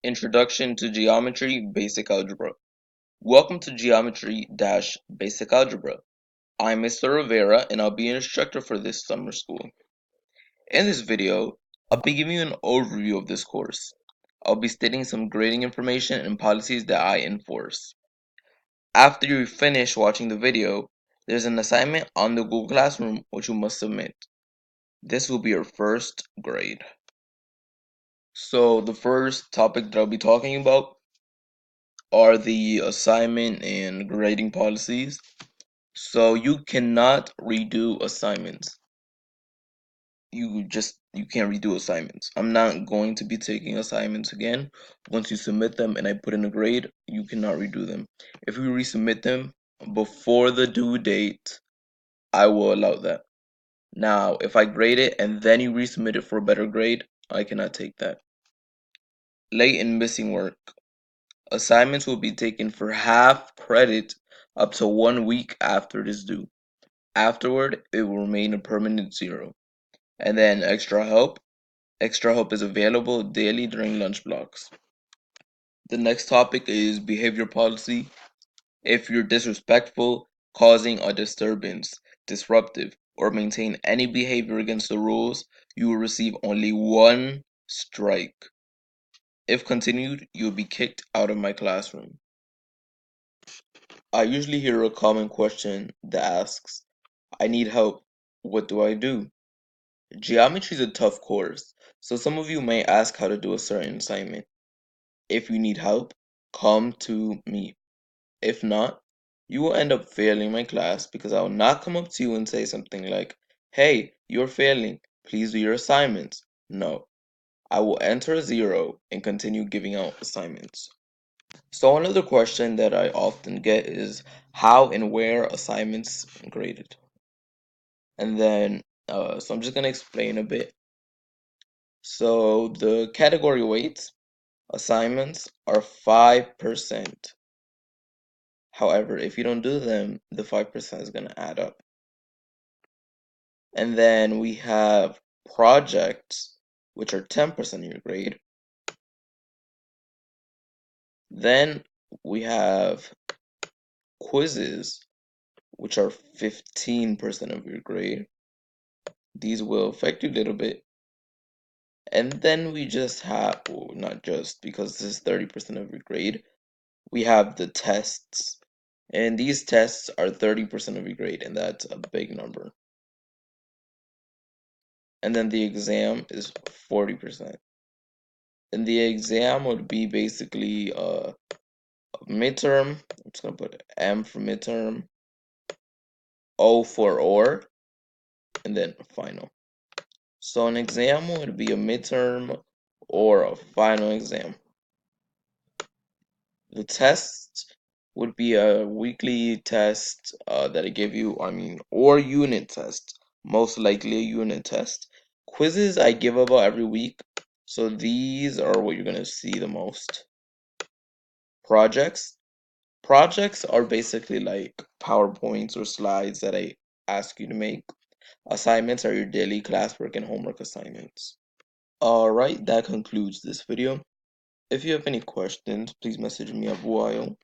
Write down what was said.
Introduction to Geometry Basic Algebra. Welcome to Geometry-Basic Algebra. I'm Mr. Rivera and I'll be your instructor for this summer school. In this video, I'll be giving you an overview of this course. I'll be stating some grading information and policies that I enforce. After you finish watching the video, there's an assignment on the Google Classroom which you must submit. This will be your first grade. So the first topic that I'll be talking about are the assignment and grading policies. So you cannot redo assignments. You can't redo assignments. I'm not going to be taking assignments again. Once you submit them and I put in a grade, you cannot redo them. If you resubmit them before the due date, I will allow that. Now, if I grade it and then you resubmit it for a better grade, I cannot take that. Late and missing work. Assignments will be taken for half credit up to 1 week after it is due. Afterward, it will remain a permanent 0. And then extra help. Extra help is available daily during lunch blocks. The next topic is behavior policy. If you're disrespectful, causing a disturbance, disruptive, or maintain any behavior against the rules, you will receive only 1 strike. If continued, you'll be kicked out of my classroom. I usually hear a common question that asks, I need help. What do I do? Geometry is a tough course, so some of you may ask how to do a certain assignment. If you need help, come to me. If not, you will end up failing my class because I will not come up to you and say something like, hey, you're failing. Please do your assignments. No, I will enter a 0 and continue giving out assignments. So another question that I often get is how and where assignments graded. And then, so I'm just gonna explain a bit. So the category weights, assignments are 5%. However, if you don't do them, the 5% is gonna add up. And then we have projects, which are 10% of your grade. Then we have quizzes, which are 15% of your grade. These will affect you a little bit. And then we just have, well, not just, because this is 30% of your grade, we have the tests. And these tests are 30% of your grade, and that's a big number. And then the exam is 40%. And the exam would be basically a midterm. I'm just gonna put M for midterm, O for or, and then final. So an exam would be a midterm or a final exam. The test would be a weekly test that I give you, or unit test, most likely a unit test. Quizzes I give about every week, so these are what you're going to see the most. Projects. Projects are basically like PowerPoints or slides that I ask you to make. Assignments are your daily classwork and homework assignments. Alright, that concludes this video. If you have any questions, please message me at while.